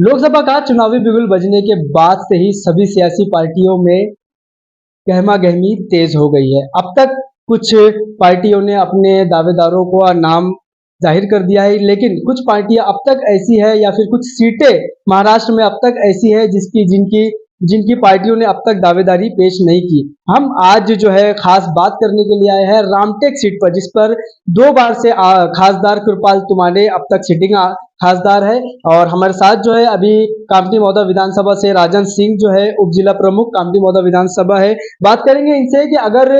लोकसभा का चुनावी बिगुल बजने के बाद से ही सभी सियासी पार्टियों में गहमा-गहमी तेज हो गई है। अब तक कुछ पार्टियों ने अपने दावेदारों को नाम जाहिर कर दिया है, लेकिन कुछ पार्टियां अब तक ऐसी है या फिर कुछ सीटें महाराष्ट्र में अब तक ऐसी है जिनकी जिनकी पार्टियों ने अब तक दावेदारी पेश नहीं की। हम आज जो है खास बात करने के लिए आए हैं रामटेक सीट पर, जिस पर 2 बार से खासदार कृपाल तुमाने अब तक सिटिंग खासदार है। और हमारे साथ जो है अभी कामठी मौदा विधानसभा से राजन सिंह जो है उप जिला प्रमुख कामठी मौदा विधानसभा है। बात करेंगे इनसे कि अगर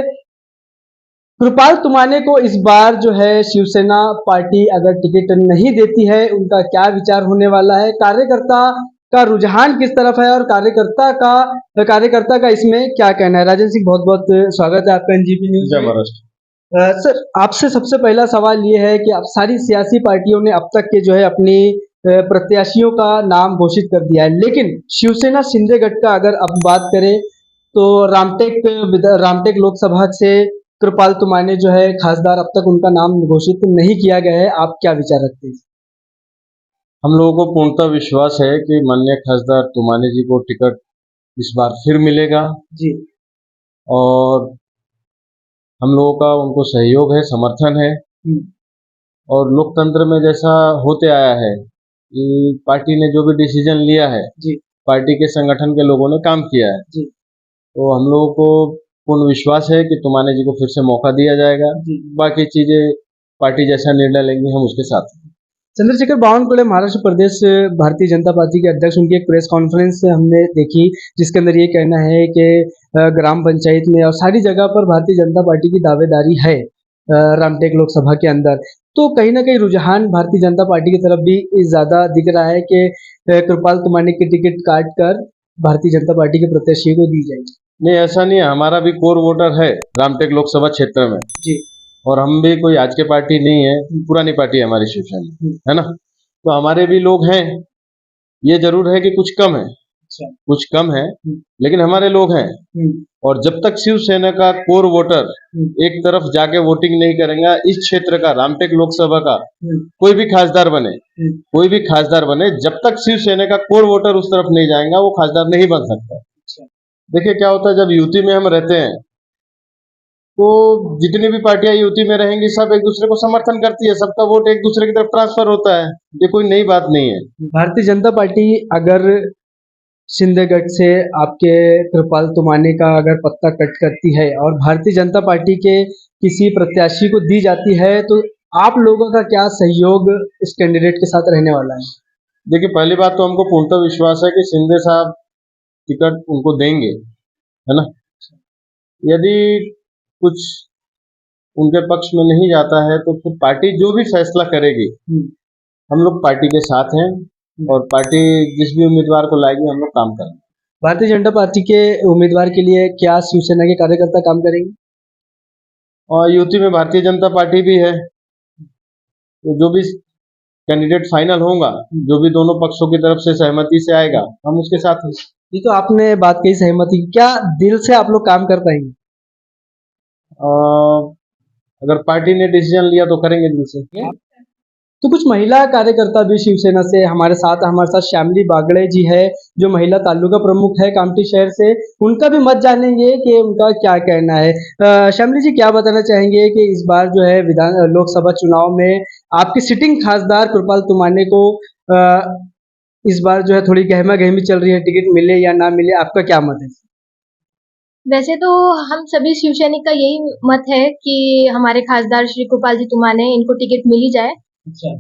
कृपाल तुमाने को इस बार जो है शिवसेना पार्टी अगर टिकट नहीं देती है, उनका क्या विचार होने वाला है, कार्यकर्ता का रुझान किस तरफ है और कार्यकर्ता का इसमें क्या कहना है। राजन सिंह, बहुत बहुत स्वागत है आपका एनजीपी न्यूज में। सर, आपसे सबसे पहला सवाल ये है कि अब सारी सियासी पार्टियों ने अब तक के जो है अपनी प्रत्याशियों का नाम घोषित कर दिया है, लेकिन शिवसेना शिंदे गढ़ का अगर अब बात करें तो रामटेक लोकसभा से कृपाल तुमाने जो है खासदार, अब तक उनका नाम घोषित नहीं किया गया है। आप क्या विचार रखते हैं? हम लोगों को पूर्णतः विश्वास है कि माननीय खासदार तुमाने जी को टिकट इस बार फिर मिलेगा जी। और हम लोगों का उनको सहयोग है, समर्थन है। और लोकतंत्र में जैसा होते आया है कि पार्टी ने जो भी डिसीजन लिया है जी। पार्टी के संगठन के लोगों ने काम किया है जी। तो हम लोगों को पूर्ण विश्वास है कि तुमाने जी को फिर से मौका दिया जाएगा। बाकी चीजें पार्टी जैसा निर्णय लेंगी हम उसके साथ हैं। चंद्रशेखर बावनकुळे महाराष्ट्र प्रदेश भारतीय जनता पार्टी के अध्यक्ष, उनकी एक प्रेस कॉन्फ्रेंस हमने देखी जिसके अंदर ये कहना है कि ग्राम पंचायत में और सारी जगह पर भारतीय जनता पार्टी की दावेदारी है रामटेक लोकसभा के अंदर। तो कहीं ना कहीं रुझान भारतीय जनता पार्टी की तरफ भी ज्यादा दिख रहा है कि कृपाल तुमाने की टिकट काट कर भारतीय जनता पार्टी के प्रत्याशी को दी जाएगी। नहीं, ऐसा नहीं है। हमारा भी कोर वोटर है रामटेक लोकसभा क्षेत्र में जी। और हम भी कोई आज के पार्टी नहीं है, पुरानी पार्टी है हमारी शिवसेना, है ना। तो हमारे भी लोग हैं। ये जरूर है कि कुछ कम है, कुछ कम है, लेकिन हमारे लोग हैं। और जब तक शिवसेना का कोर वोटर एक तरफ जाके वोटिंग नहीं करेंगे, इस क्षेत्र का रामटेक लोकसभा का कोई भी खासदार बने, जब तक शिवसेना का कोर वोटर उस तरफ नहीं जाएगा वो खासदार नहीं बन सकता। देखिए क्या होता है, जब यूटी में हम रहते हैं तो जितनी भी पार्टियां यूटी में रहेंगी सब एक दूसरे को समर्थन करती है, सबका वोट एक दूसरे की तरफ ट्रांसफर होता है। ये कोई नई बात नहीं है। भारतीय जनता पार्टी अगर शिंदेगढ़ से आपके कृपाल तुमाने का अगर पत्ता कट करती है और भारतीय जनता पार्टी के किसी प्रत्याशी को दी जाती है, तो आप लोगों का क्या सहयोग इस कैंडिडेट के साथ रहने वाला है? देखिए, पहली बात तो हमको पूर्णतः विश्वास है कि शिंदे साहब टिकट उनको देंगे, है ना। यदि कुछ उनके पक्ष में नहीं जाता है तो फिर पार्टी जो भी फैसला करेगी हम लोग पार्टी के साथ हैं और पार्टी जिस भी उम्मीदवार को लाएगी हम लोग काम करेंगे। भारतीय जनता पार्टी के उम्मीदवार के लिए क्या शिवसेना के कार्यकर्ता काम करेंगे? और यूपी में भारतीय जनता पार्टी भी है, तो जो भी कैंडिडेट फाइनल होगा, जो भी दोनों पक्षों की तरफ से सहमति से आएगा हम उसके साथ हैं। ये तो आपने बात कही सहमति की, क्या दिल से आप लोग काम कर पाएंगे? अगर पार्टी ने डिसीजन लिया तो करेंगे दिल से। तो कुछ महिला कार्यकर्ता भी शिवसेना से हमारे साथ श्यामली बागड़े जी है, जो महिला तालुका प्रमुख है कामठी शहर से, उनका भी मत जानेंगे कि उनका क्या कहना है। श्यामली जी, क्या बताना चाहेंगे कि इस बार जो है लोकसभा चुनाव में आपके सिटिंग खासदार कृपाल तुमाने को इस बार जो है थोड़ी गहमा गहमी चल रही है, टिकट मिले या ना मिले, आपका क्या मत है? वैसे तो हम सभी शिव सैनिक का यही मत है कि हमारे खासदार श्री कृपाल जी तुमाने इनको टिकट मिल ही जाए। अच्छा,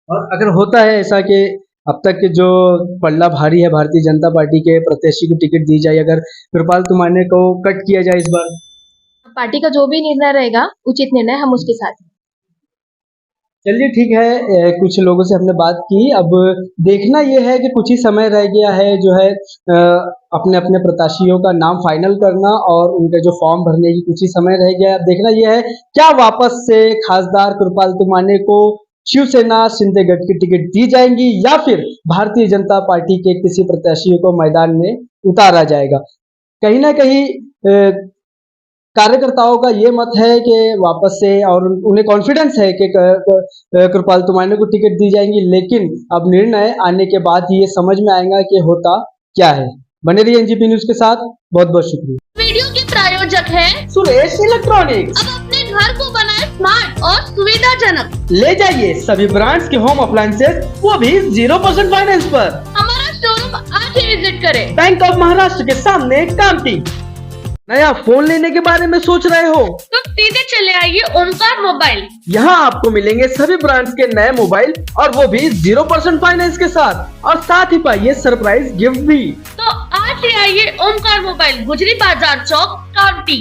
और अगर होता है ऐसा कि अब तक के जो पल्ला भारी है भारतीय जनता पार्टी के प्रत्याशी को टिकट दी जाए, अगर कृपाल तुमाने को कट किया जाए इस बार, पार्टी का जो भी निर्णय रहेगा उचित निर्णय, हम उसके साथ हैं। चलिए ठीक है। कुछ लोगों से हमने बात की, अब देखना यह है कि कुछ ही समय रह गया है जो है अपने अपने प्रत्याशियों का नाम फाइनल करना और उनके जो फॉर्म भरने की कुछ ही समय रह गया है। अब देखना यह है क्या वापस से खासदार कृपाल तुमाने को शिवसेना शिंदेगढ़ की टिकट दी जाएंगी या फिर भारतीय जनता पार्टी के किसी प्रत्याशी को मैदान में उतारा जाएगा। कहीं ना कहीं कार्यकर्ताओं का ये मत है कि वापस से, और उन्हें कॉन्फिडेंस है कि कृपाल तुमाने को टिकट दी जाएंगी, लेकिन अब निर्णय आने के बाद ही ये समझ में आएगा कि होता क्या है। बने रहिए एनजीपी न्यूज के साथ। बहुत बहुत शुक्रिया। वीडियो के प्रायोजक हैं सुरेश इलेक्ट्रॉनिक्स। अब अपने घर को बनाए स्मार्ट और सुविधाजनक। ले जाइए सभी ब्रांड्स के होम अप्लायंसेस, वो भी 0% फाइनेंस पर। हमारा शोरूम आज ही विजिट करें। बैंक ऑफ महाराष्ट्र के सामने कामठी। नया फोन लेने के बारे में सोच रहे हो तो सीधे चले आइए ओमकार मोबाइल। यहाँ आपको मिलेंगे सभी ब्रांड्स के नए मोबाइल, और वो भी 0% फाइनेंस के साथ, और साथ ही पाइए सरप्राइज गिफ्ट भी। तो आज ही आइए ओमकार मोबाइल, गुजरी बाजार चौक, कामठी।